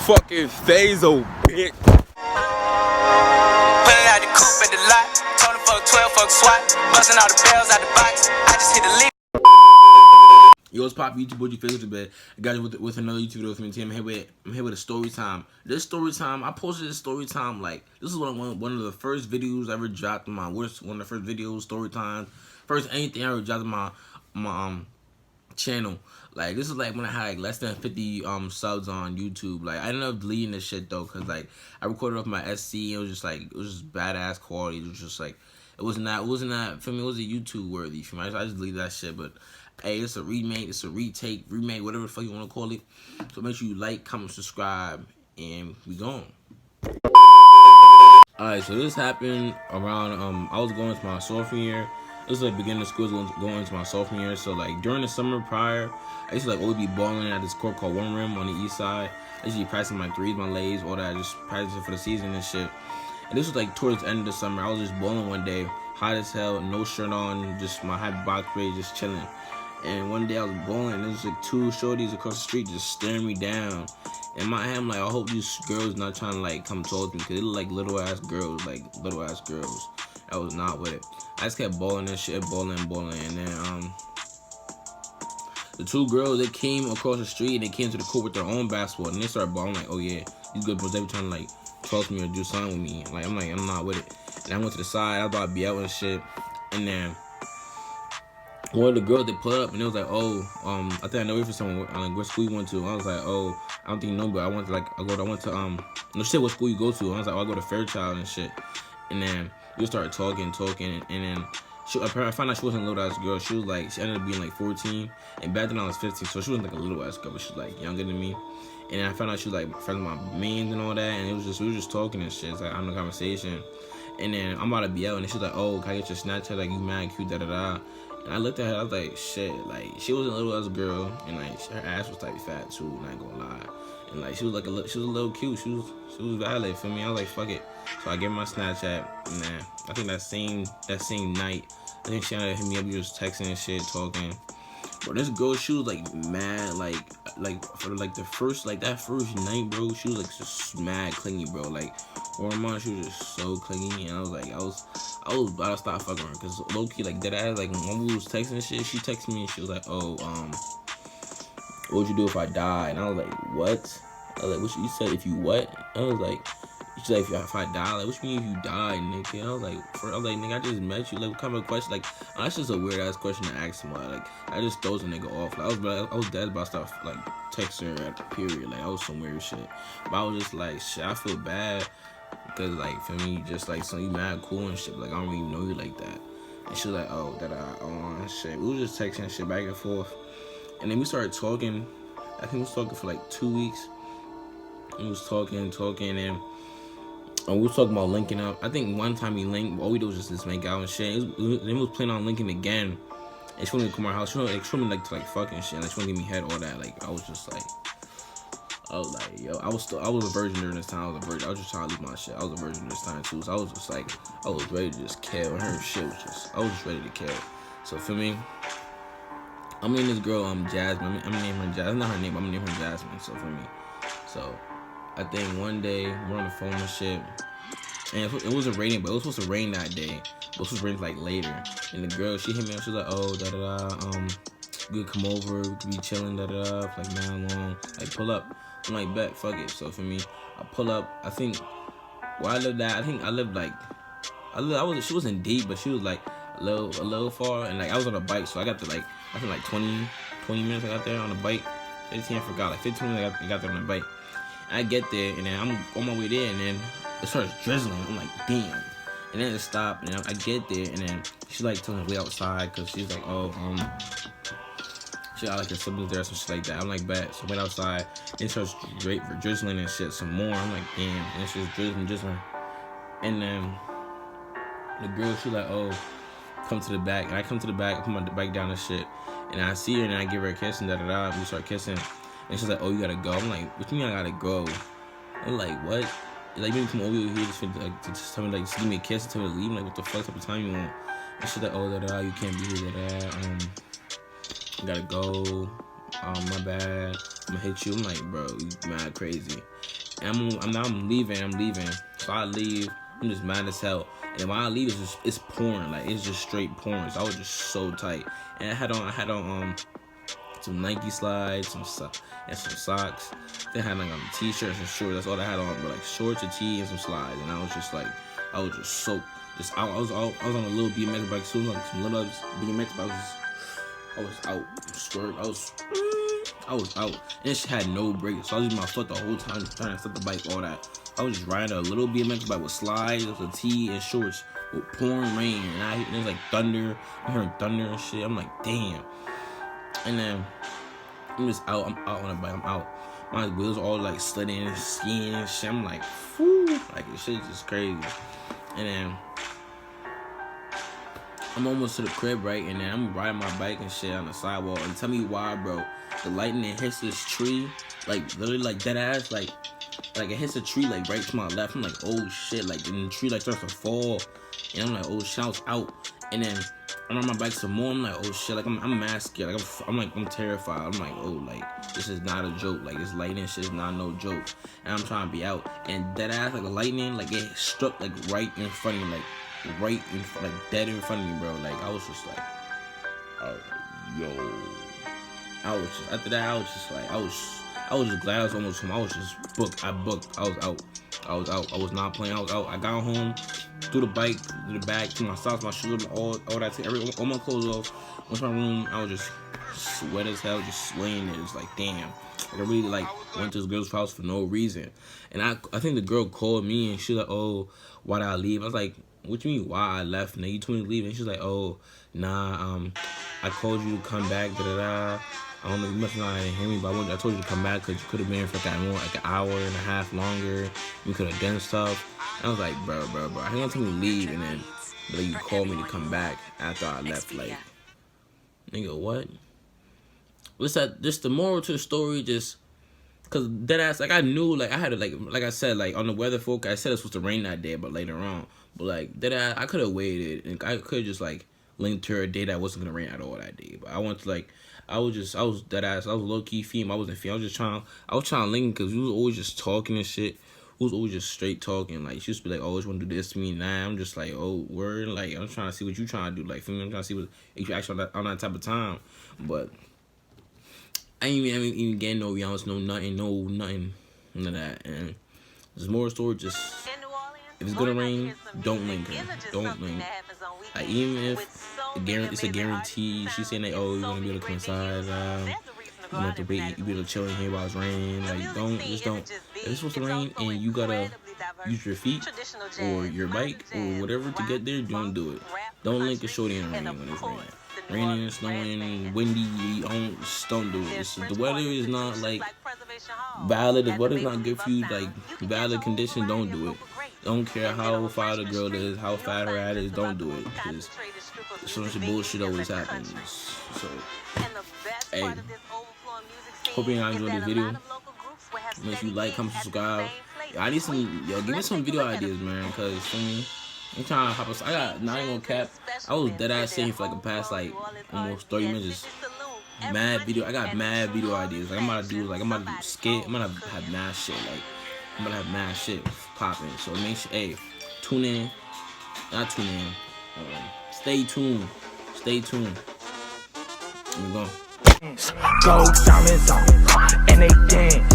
fucking phase, oh bitch. Pulling out the coupe at the lot. Told him fuck 12, fuck SWAT. Busting all the bells out the box. I just hit the lead. Yo, what's pop, YouTube, what you feel today? I got you with another YouTube video for me. I'm here with a story time. This story time, I posted this story time like this is one of the first videos I ever dropped in my one of the first videos, story time, first anything I ever dropped in my channel. Like this is like when I had like less than 50 subs on YouTube. Like I ended up deleting this shit though, cause like I recorded off my SC. It was just badass quality. It was just like it wasn't that for me. It wasn't YouTube worthy for me. I just deleted that shit. But hey, it's a remake, it's a retake, whatever the fuck you want to call it. So make sure you like, comment, subscribe, and we gone. Alright, so this happened around I was going into my sophomore year. This was like beginning of school, going into my sophomore year. So like during the summer prior, I used to like always be balling at this court called One Rim on the east side. I used to be practicing my threes, my lays, all that, just practicing for the season and shit. And this was like towards the end of the summer. I was just balling one day, hot as hell, no shirt on, just my high box braid, just chilling. And one day I was bowling, and there was like two shorties across the street just staring me down. In my head, I'm like, I hope these girls not trying to like come towards me, because they look like little ass girls. I was not with it. I just kept bowling and shit, bowling, and then the two girls, they came across the street and they came to the court with their own basketball, and they started balling. Like, oh yeah, these good boys, they were trying to like talk to me or do something with me. Like I'm not with it. And I went to the side, I was about to be out and shit, and then one of the girls, they put up and it was like, oh, I think I know you for someone. Like, what school you went to? I was like, oh, I don't think you know, but I went to no shit, what school you go to? I was like, oh, I go to Fairchild and shit. And then we started talking, and then I found out she wasn't a little ass girl. She ended up being like 14, and back then I was 15, so she wasn't like a little ass girl, but she was like younger than me. And then I found out she was like friends with my mains and all that, and we were just talking and shit. It's like I'm in a conversation, and then I'm about to be out, and she's like, oh, can I get your Snapchat? Like, you mad cute, da da da. And I looked at her, I was like, shit, like, she wasn't a little ass girl, and like, her ass was type fat too, and I ain't gonna lie. And like, she was a little cute, she was valid for me. I was like, fuck it. So I gave her my Snapchat, and then I think that same night, I think she ended up hitting me up, we was texting and shit, talking. Bro, this girl, she was like mad, like for like that first night, bro, she was like just mad clingy, bro. Like, or mom, she was just so clingy, and I was about to stop fucking her, cause low key, like that ass, like when we was texting and shit, she texted me and she was like, oh, what would you do if I died? And I was like, what? I was like, what you said, if you what? I was like, she's like, if I die, like, what you mean if you die, nigga? And I was like, nigga, I just met you. Like, what kind of question? Like, that's just a weird ass question to ask somebody. Like, I just throws a nigga off. Like, I was dead about stuff, like, texting her at the period. Like, I was some weird shit. But I was just like, shit, I feel bad. Because, like, for me, just, like, so you mad cool and shit. Like, I don't even know you like that. And she was like, oh, shit. We was just texting shit back and forth. And then we started talking. I think we was talking for, like, 2 weeks. And we was talking, and we was talking about linking up. I think one time we linked, all we do was just make out and shit. Then we was planning on linking again. And she wanted to come to our house. She wanted to fuck and shit. Like, she wanted to give me head, all that. Like, I was like, yo, I was a virgin during this time. I was just trying to leave my shit. I was a virgin this time too. So I was just like, I was ready to just kill. And her shit I was just ready to kill. So for me, I'm naming this girl Jasmine. I'm gonna name her Jasmine. That's not her name, but I'm gonna name her Jasmine. So for me, so I think one day we're on the phone and shit, and it wasn't raining, but it was supposed to rain that day. It was supposed to rain like later, and the girl, she hit me up. She was like, oh, da da da, we could come over, we could be chilling, da da da, for like man long, like pull up. I'm like, bet, fuck it. So for me, I pull up. I think where I lived at, she wasn't deep, but she was like a little far, and like I was on a bike, so I got to like, I think like 20 minutes I got there on the bike. 15, I forgot, like 15 minutes I got there on the bike. I get there, and then I'm on my way there, and then it starts drizzling. I'm like, damn. And then it stopped, and I get there, and then she like telling me to wait outside, because she's like, oh, she got like her siblings there or some shit like that. I'm like, bet. So I went outside, and it starts drizzling and shit some more. I'm like, damn. And it's just drizzling. And then the girl, she like, oh, come to the back. And I come to the back, I put my bike down and shit. And I see her, and I give her a kiss, and da-da-da. We start kissing. And she's like, oh, you gotta go. I'm like, what do you mean I gotta go? I'm like, what? Like, maybe come over here just to tell me, like, just give me a kiss and tell me to leave. I'm like, what the fuck type of time you want? And she's like, oh, da-da, you can't be here, da-da. You gotta go. My bad. I'm gonna hit you. I'm like, bro, you mad crazy. And I'm leaving. So I leave. I'm just mad as hell. And when I leave, it's pouring. Like it's just straight pouring. So I was just so tight. And I had on some Nike slides, and some socks. They had like t-shirts and shorts. That's all I had on. But like shorts, a tee, and some slides. And I was just soaked. I was on a little BMX bike soon, like some little BMX, but I was out. I was out. And she had no brakes, so I was using my foot the whole time, just trying to set the bike, all that. I was just riding a little BMX bike with slides, with a tee and shorts, with pouring rain, and it was like thunder. I'm hearing thunder and shit. I'm like, damn. And then I'm just out. I'm out on the bike. I'm out. My wheels all like sliding, skiing and shit. I'm like, whew, like this shit's just crazy. And then I'm almost to the crib, right? And then I'm riding my bike and shit on the sidewalk. And tell me why, bro. The lightning hits this tree, like literally like dead ass, like it hits a tree like right to my left. I'm like, oh shit, like and the tree like starts to fall. And I'm like, oh shit, I was out. And then I'm on my bike some more. I'm like, oh shit, like I'm mad scared. Like I'm terrified. I'm like, oh, like this is not a joke. Like this lightning shit is not no joke. And I'm trying to be out. And dead ass, like the lightning, like it struck like right in front of me, like dead in front of me, bro. Like I was just like, yo. I was just after that. I was just like, I was just glad I was almost home. I was just booked. I booked. I was out. I was not playing. I was out. I got home, threw the bike, threw the bag, threw my socks, my shoes, all that. All my clothes off. Went to my room. I was just sweat as hell, just swaying there. It's like, damn. Like, I really went to this girl's house for no reason. And I think the girl called me and she was like, oh, why did I leave? I was like, what you mean why I left? And you told me to leave. And she was like, oh, nah, I called you to come back, da-da-da. I don't know, you must not hear me, but I told you to come back because you could have been for like an hour and a half longer. You could have done stuff. And I was like, bro. I didn't tell me to leave, and then you called me to come back after I left. Like, nigga, what? What's that? Just the moral to the story, just because deadass, like I knew, like I had to, like I said, like on the weather forecast, I said it was supposed to rain that day, but later on, but like deadass, I could have waited and I could have just like linked to a day that wasn't gonna rain at all that day. But I wanted to I was deadass. I was low key feme. I wasn't feme. I was trying to link because we was always just talking and shit. We was always just straight talking. Like she used to be like, "Oh, you want to do this to me?" Nah, I'm just like, "Oh, word." Like I'm trying to see what you trying to do. Like for me, I'm trying to see what if you actually on that type of time. But I ain't even getting no realness, nothing, none of that. And there's more story. Just if it's gonna rain, don't linger. Don't linger. Even if it's a guarantee. She's saying that, oh, you're gonna be able to come inside. You don't have to wait. You be able to chill in here while it's raining. Like, don't. If it's supposed to rain and you gotta use your feet or your bike or whatever to get there, don't do it. Don't link a shorty in the rain when it's raining. Raining, snowing, windy. Don't do it. The weather is not like valid. The weather's not good for you. Like valid condition. Don't do it. Don't care how far the girl is, how fat her ass is. Don't do it. Cause so much bullshit always happens. So, hey, hope you guys enjoyed this video. Make sure you like, comment, subscribe. I need give me some video ideas, man. Cause for me, I'm trying to hop on. I got not even gonna cap. I was dead ass saying for like the past almost 30 minutes. I got mad video ideas. Like I'm about to do skit. I'm gonna have mad shit. Like I'm gonna have mad shit popping. So make sure, hey, tune in. Not tune in. Stay tuned. Here we go. Gold diamonds on, and they dance.